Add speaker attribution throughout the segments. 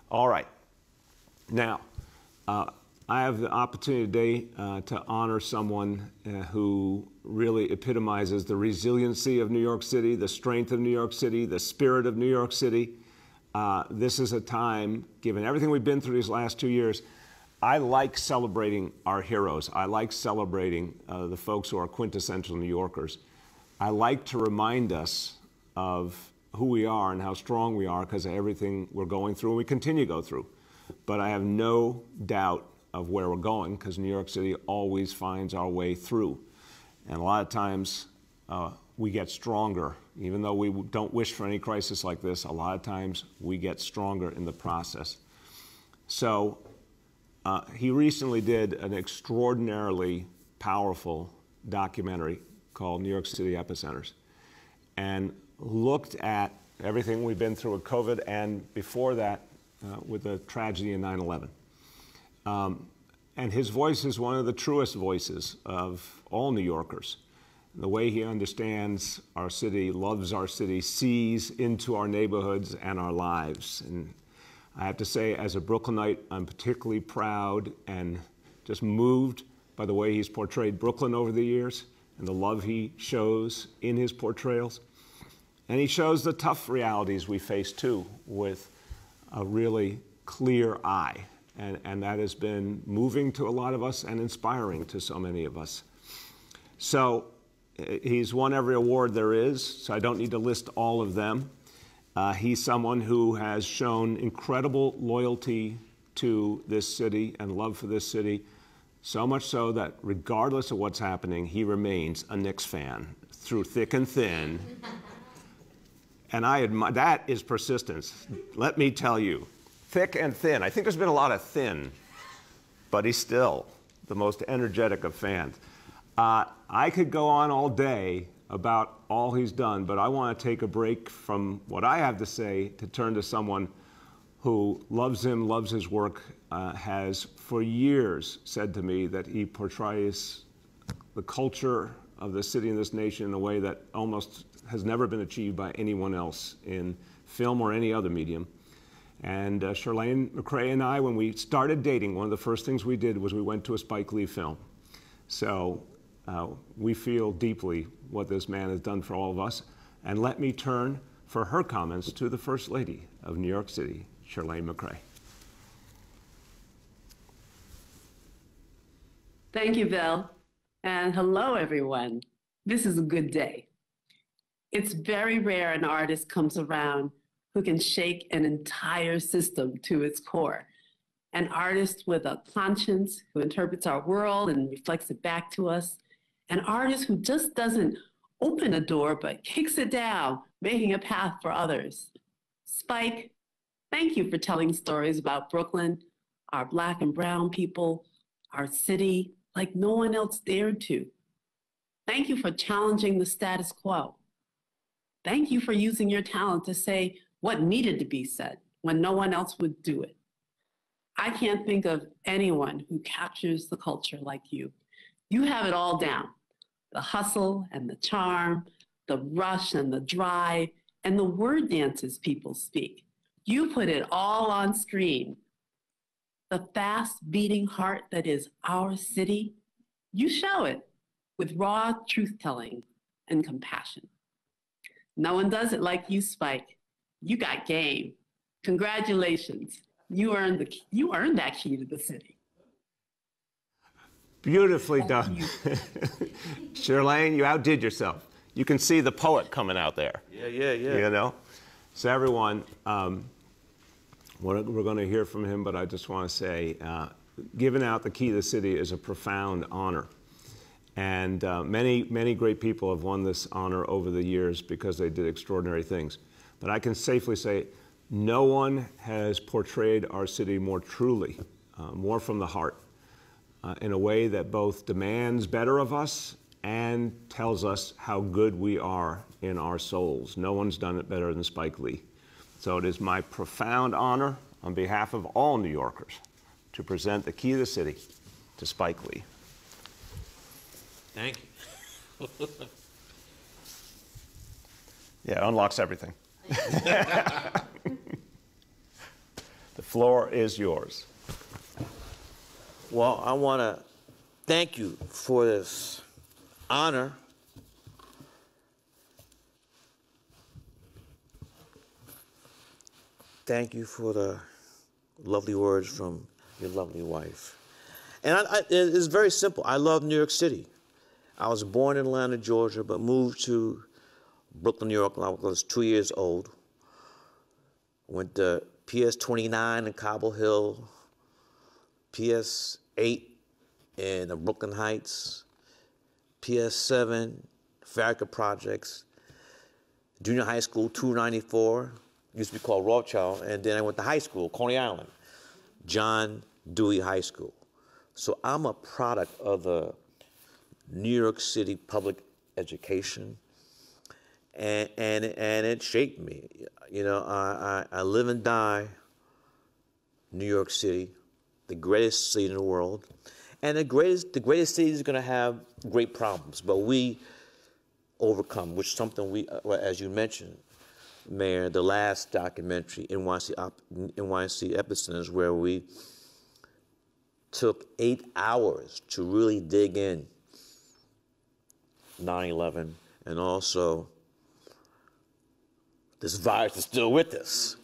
Speaker 1: All right. Now, I have the opportunity today to honor someone who really epitomizes the resiliency of New York City, the strength of New York City, the spirit of New York City. This is a time, given everything we've been through these last 2 years, I like celebrating our heroes. I like celebrating the folks who are quintessential New Yorkers. I like to remind us of who we are and how strong we are because of everything we're going through and we continue to go through. But I have no doubt of where we're going because New York City always finds our way through. And a lot of times we get stronger. Even though we don't wish for any crisis like this, a lot of times we get stronger in the process. So he recently did an extraordinarily powerful documentary called New York City Epicenters and looked at everything we've been through with COVID and before that with the tragedy in 9/11. And his voice is one of the truest voices of all New Yorkers. The way he understands our city, loves our city, sees into our neighborhoods and our lives. And I have to say, as a Brooklynite, I'm particularly proud and just moved by the way he's portrayed Brooklyn over the years and the love he shows in his portrayals. And he shows the tough realities we face too with a really clear eye. And that has been moving to a lot of us and inspiring to so many of us. So he's won every award there is, so I don't need to list all of them. He's someone who has shown incredible loyalty to this city and love for this city, so much so that regardless of what's happening, he remains a Knicks fan through thick and thin. And I admire, that is persistence, let me tell you. Thick and thin. I think there's been a lot of thin, but he's still the most energetic of fans. I could go on all day about all he's done, but I want to take a break from what I have to say to turn to someone who loves him, loves his work, has for years said to me that he portrays the culture of the city and this nation in a way that almost has never been achieved by anyone else in film or any other medium. And Chirlane McCray and I, when we started dating, one of the first things we did was we went to a Spike Lee film. So we feel deeply what this man has done for all of us. And let me turn for her comments to the First Lady of New York City, Chirlane McCray.
Speaker 2: Thank you, Bill. And hello, everyone. This is a good day. It's very rare an artist comes around who can shake an entire system to its core. An artist with a conscience who interprets our world and reflects it back to us. An artist who just doesn't open a door, but kicks it down, making a path for others. Spike, thank you for telling stories about Brooklyn, our Black and brown people, our city, like no one else dared to. Thank you for challenging the status quo. Thank you for using your talent to say what needed to be said when no one else would do it. I can't think of anyone who captures the culture like you. You have it all down. The hustle and the charm, the rush and the drive, and the word dances people speak. You put it all on screen. The fast beating heart that is our city, you show it with raw truth-telling and compassion. No one does it like you, Spike. You got game. Congratulations. You earned that key to the city.
Speaker 1: Beautifully done. Chirlane, you outdid yourself. You can see the poet coming out there.
Speaker 3: Yeah.
Speaker 1: You know? So everyone, we're going to hear from him, but I just want to say, giving out the key to the city is a profound honor. And many great people have won this honor over the years because they did extraordinary things. But I can safely say no one has portrayed our city more truly, more from the heart, in a way that both demands better of us and tells us how good we are in our souls. No one's done it better than Spike Lee. So it is my profound honor on behalf of all New Yorkers to present the key to the city to Spike Lee.
Speaker 3: Thank you.
Speaker 1: Yeah, it unlocks everything. The floor is yours.
Speaker 3: Well, I want to thank you for this honor. Thank you for the lovely words from your lovely wife. And it's very simple. I love New York City. I was born in Atlanta, Georgia, but moved to Brooklyn, New York when I was 2 years old. Went to PS 29 in Cobble Hill, PS 8 in the Brooklyn Heights, PS 7, Farragut Projects, junior high school, 294, used to be called Rothschild, and then I went to high school, Coney Island, John Dewey High School. So I'm a product of the New York City public education, and it shaped me. You know, I live and die New York City, the greatest city in the world. And the greatest city is going to have great problems, but we overcome, which is something we, as you mentioned, Mayor, the last documentary, NYC Epicenters, where we took 8 hours to really dig in 9/11, and also this virus is still with us.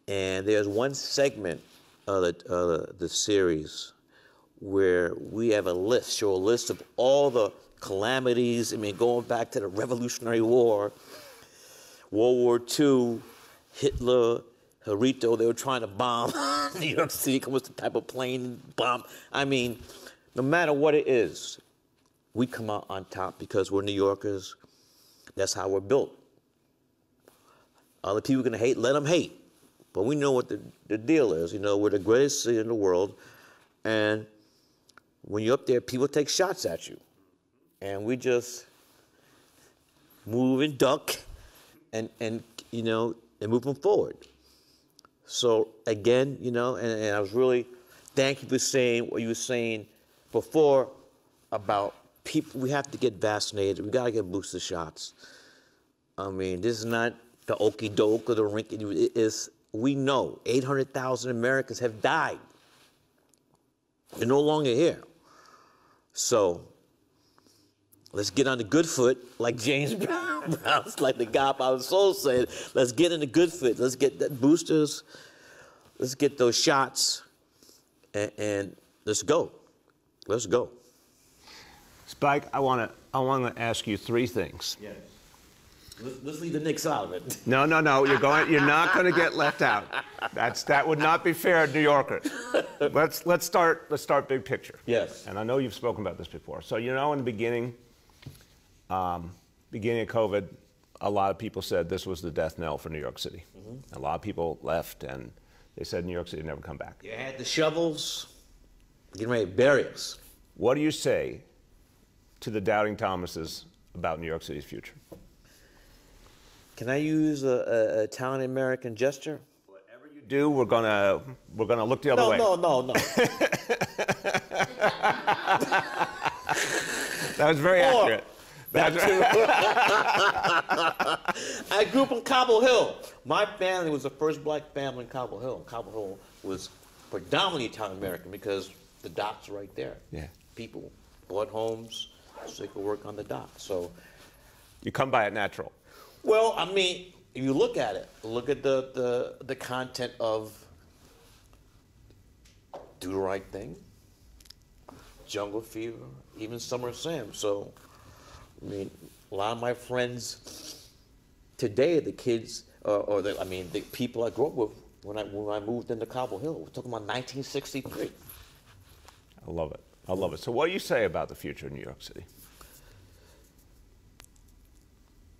Speaker 3: And there's one segment of the series where we have show a list of all the calamities. I mean, going back to the Revolutionary War, World War II, Hitler, Hirito, they were trying to bomb New York City. What's the type of plane bomb? I mean, no matter what it is, we come out on top because we're New Yorkers. That's how we're built. Other people can hate, let them hate. But we know what the deal is. You know, we're the greatest city in the world. And when you're up there, people take shots at you. And we just move and duck and you know, and move them forward. So again, you know, and I was really, thank you for saying what you were saying before about people. We have to get vaccinated. We got to get booster shots. I mean, this is not the okie doke or the rink. It is, we know 800,000 Americans have died. They're no longer here. So let's get on the good foot, like James Brown, like the God of Our Soul said. Let's get on the good foot. Let's get that boosters. Let's get those shots, and let's go. Let's go.
Speaker 1: Spike, I want to ask you three things.
Speaker 3: Yes. Let's leave the Knicks out of it.
Speaker 1: No. You're not going to get left out. That would not be fair to New Yorkers. Let's start big picture.
Speaker 3: Yes.
Speaker 1: And I know you've spoken about this before. So you know, in the beginning of COVID, a lot of people said this was the death knell for New York City. Mm-hmm. A lot of people left, and they said New York City would never come back.
Speaker 3: You had the shovels, getting ready to bury us.
Speaker 1: What do you say to the doubting Thomases about New York City's future?
Speaker 3: Can I use a Italian American gesture?
Speaker 1: Whatever you do, we're gonna look the other way.
Speaker 3: No.
Speaker 1: That was very accurate.
Speaker 3: I grew up in Cobble Hill. My family was the first black family in Cobble Hill. Cobble Hill was predominantly Italian American because the dock's right there.
Speaker 1: Yeah.
Speaker 3: People bought homes so they could work on the dock. So
Speaker 1: you come by it natural.
Speaker 3: Well, I mean, if you look at it, look at the content of Do the Right Thing, Jungle Fever, even Summer Sam. So, I mean, a lot of my friends today, the kids, the people I grew up with when I moved into Cobble Hill, we're talking about 1963.
Speaker 1: I love it. So what do you say about the future of New York City?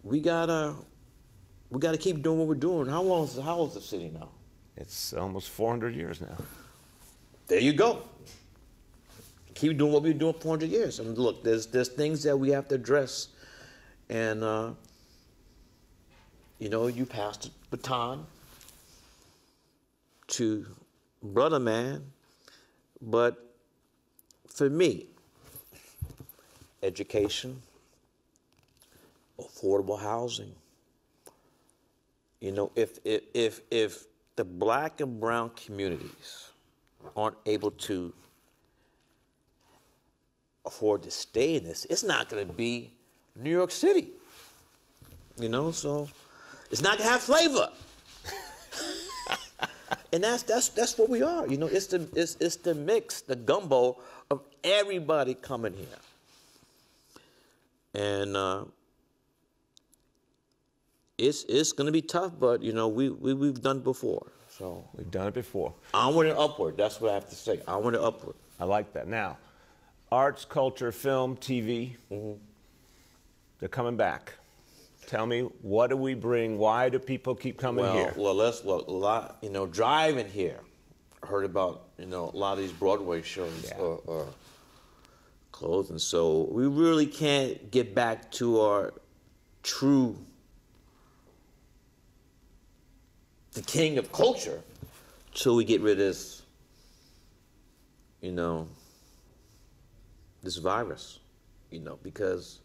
Speaker 3: We gotta keep doing what we're doing. How old is the city now?
Speaker 1: It's almost 400 years now.
Speaker 3: There you go. Keep doing what we've been doing 400 years. And look, there's things that we have to address. And you know, you passed the baton to brother man, but for me, education, affordable housing. You know, if the black and brown communities aren't able to afford to stay in this, it's not going to be New York City. You know, so it's not going to have flavor. And that's what we are. You know, it's the mix, the gumbo of everybody coming here. And it's going to be tough, but you know we've done it before. So
Speaker 1: We've done it before.
Speaker 3: onward and upward. That's what I have to say. Onward and upward.
Speaker 1: I like that. Now, arts, culture, film, TV, they're coming back. Tell me, what do we bring? Why do people keep coming here?
Speaker 3: Well, a lot. You know, driving here. I heard about a lot of these Broadway shows are closed, and so we really can't get back to our true, the king of culture, till we get rid of this. This virus. Because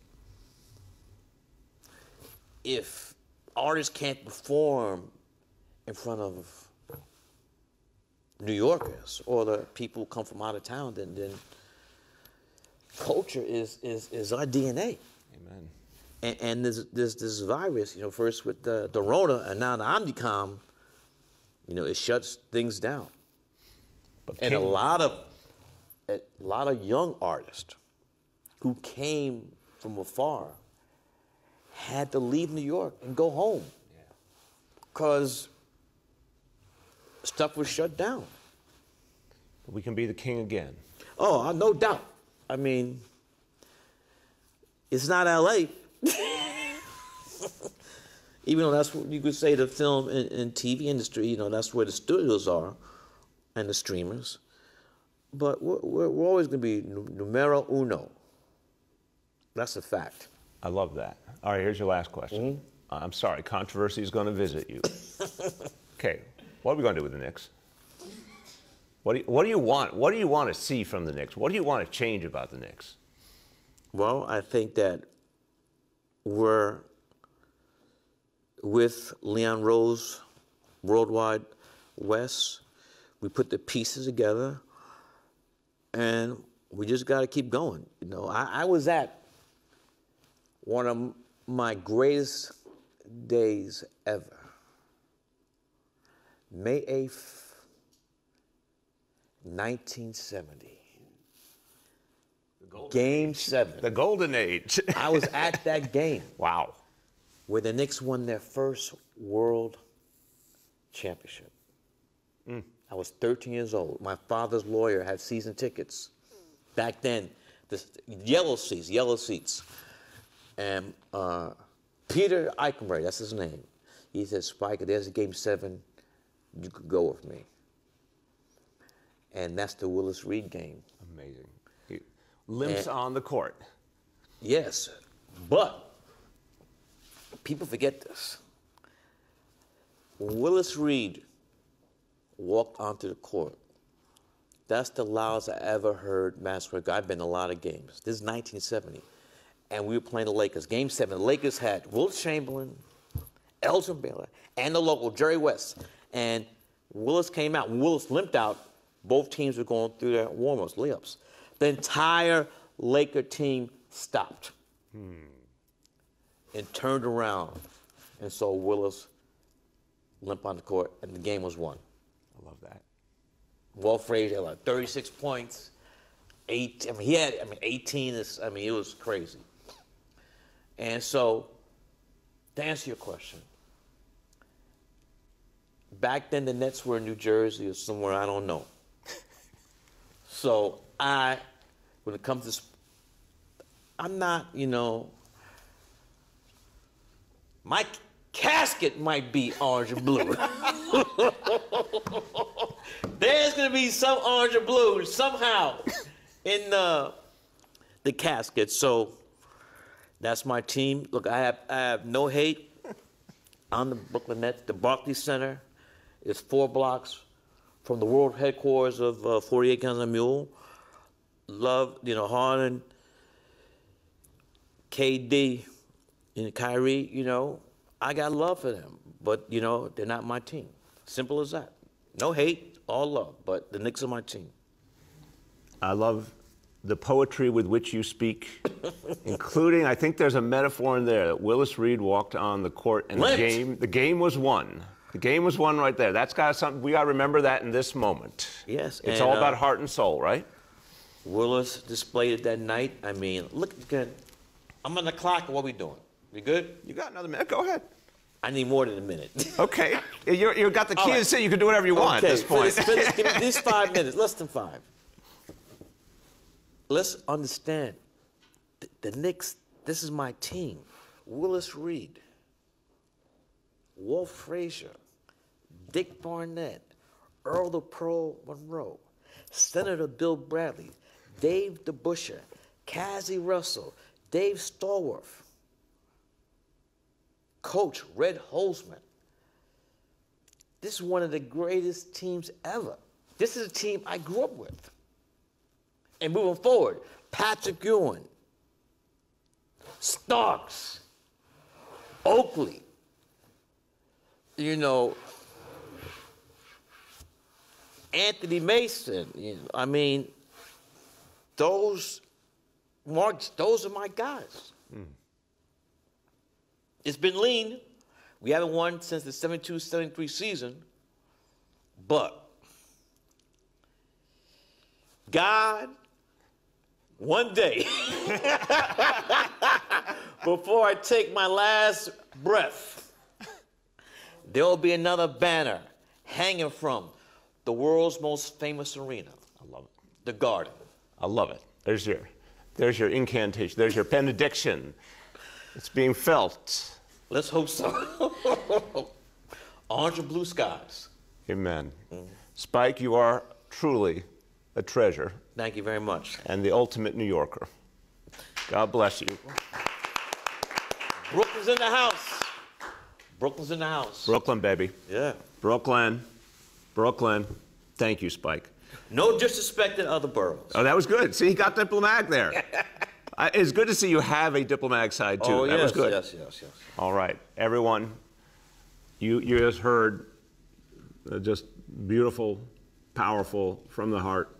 Speaker 3: if artists can't perform in front of New Yorkers or the people who come from out of town, then culture is our DNA.
Speaker 1: Amen.
Speaker 3: And there's this virus, first with the Rona and now the Omicron, it shuts things down. And a lot of young artists who came from afar had to leave New York and go home because stuff was shut down.
Speaker 1: But we can be the king again.
Speaker 3: Oh, no doubt. I mean, it's not L.A. Even though that's what you could say the film and TV industry, that's where the studios are and the streamers. But we're always going to be numero uno. That's a fact.
Speaker 1: I love that. All right, here's your last question. I'm sorry, controversy is going to visit you. Okay, what are we going to do with the Knicks? What do you want? What do you want to see from the Knicks? What do you want to change about the Knicks?
Speaker 3: Well, I think that we're with Leon Rose, Worldwide West. We put the pieces together, and we just got to keep going. I was at one of my greatest days ever. May 8th, 1970. Game 7.
Speaker 1: The golden age.
Speaker 3: I was at that game.
Speaker 1: Wow.
Speaker 3: Where the Knicks won their first world championship. I was 13 years old. My father's lawyer had season tickets. Back then, the yellow seats. And Peter Eichenberg, that's his name. He said, Spike, there's a game 7. You could go with me. And that's the Willis Reed game.
Speaker 1: Amazing. He limps on the court.
Speaker 3: Yes, but people forget this. When Willis Reed walked onto the court, that's the loudest I ever heard Masquerade. I've been to a lot of games. This is 1970. And we were playing the Lakers. Game 7, the Lakers had Wilt Chamberlain, Elgin Baylor, and the local, Jerry West. And Willis came out. When Willis limped out, both teams were going through their warm-ups, layups. The entire Laker team stopped and turned around and saw Willis limp on the court, and the game was won.
Speaker 1: I love that.
Speaker 3: Walt Frazier had like 36 points. 18, it was crazy. And so, to answer your question, back then the Nets were in New Jersey or somewhere, I don't know. So when it comes to, I'm not, my casket might be orange and blue. There's going to be some orange and blue somehow in the casket. So that's my team. Look, I have no hate on the Brooklyn Nets. The Barclays Center is 4 blocks from the world headquarters of 48 Guns and a Mule. Love, Harden, KD, and Kyrie, I got love for them. But, they're not my team. Simple as that. No hate, all love, but the Knicks are my team.
Speaker 1: I love the poetry with which you speak, including, I think there's a metaphor in there that Willis Reed walked on the court and the game was won. The game was won right there. That's got something, we got to remember that in this moment.
Speaker 3: Yes.
Speaker 1: It's all about heart and soul, right?
Speaker 3: Willis displayed it that night. I mean, look again. I'm on the clock. What are we doing? We good?
Speaker 1: You got another minute? Go ahead.
Speaker 3: I need more than a minute.
Speaker 1: Okay. You got the key to the city. You can do whatever you want at this point.
Speaker 3: Finish, give me these 5 minutes, less than 5. Let's understand, the Knicks, this is my team. Willis Reed, Walt Frazier, Dick Barnett, Earl the Pearl Monroe, Senator Bill Bradley, Dave DeBusschere, Cassie Russell, Dave Stallworth, Coach Red Holzman. This is one of the greatest teams ever. This is a team I grew up with. And moving forward, Patrick Ewing, Starks, Oakley, Anthony Mason. I mean, those are my guys. It's been lean. We haven't won since the 72-73 season, but God, one day, before I take my last breath, there will be another banner hanging from the world's most famous arena.
Speaker 1: I love it.
Speaker 3: The Garden.
Speaker 1: I love it. There's your incantation. There's your benediction. It's being felt.
Speaker 3: Let's hope so. Orange and blue skies.
Speaker 1: Amen. Spike, you are truly a treasure.
Speaker 3: Thank you very much.
Speaker 1: And the ultimate New Yorker. God bless you.
Speaker 3: Brooklyn's in the house. Brooklyn's in the house.
Speaker 1: Brooklyn, baby.
Speaker 3: Yeah.
Speaker 1: Brooklyn. Thank you, Spike.
Speaker 3: No disrespect in other boroughs.
Speaker 1: Oh, that was good. See, he got diplomatic there. It's good to see you have a diplomatic side, too.
Speaker 3: Oh,
Speaker 1: that was good.
Speaker 3: Yes.
Speaker 1: All right. Everyone, you just heard just beautiful, powerful, from the heart.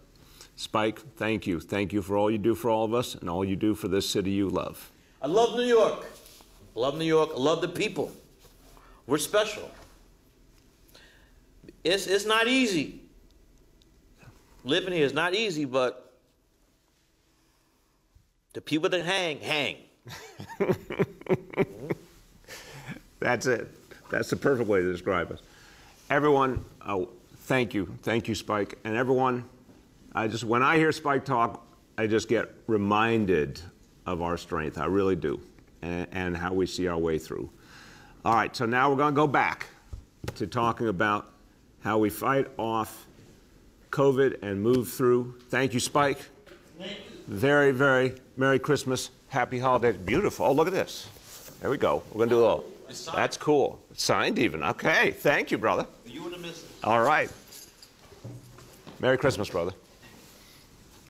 Speaker 1: Spike, thank you. Thank you for all you do for all of us and all you do for this city you love.
Speaker 3: I love New York. I love New York. I love the people. We're special. It's not easy. Living here is not easy, but the people that hang.
Speaker 1: That's it. That's the perfect way to describe us. Everyone, thank you. Thank you, Spike. And everyone, when I hear Spike talk, I just get reminded of our strength. I really do. And how we see our way through. All right, so now we're going to go back to talking about how we fight off COVID and move through. Thank you, Spike.
Speaker 3: Thank you.
Speaker 1: Very, very Merry Christmas. Happy holidays. Beautiful. Oh, look at this. There we go. We're going to do a little. That's cool. It's signed even. Okay. Thank you, brother.
Speaker 3: You would have missed it.
Speaker 1: All right. Merry Christmas, brother.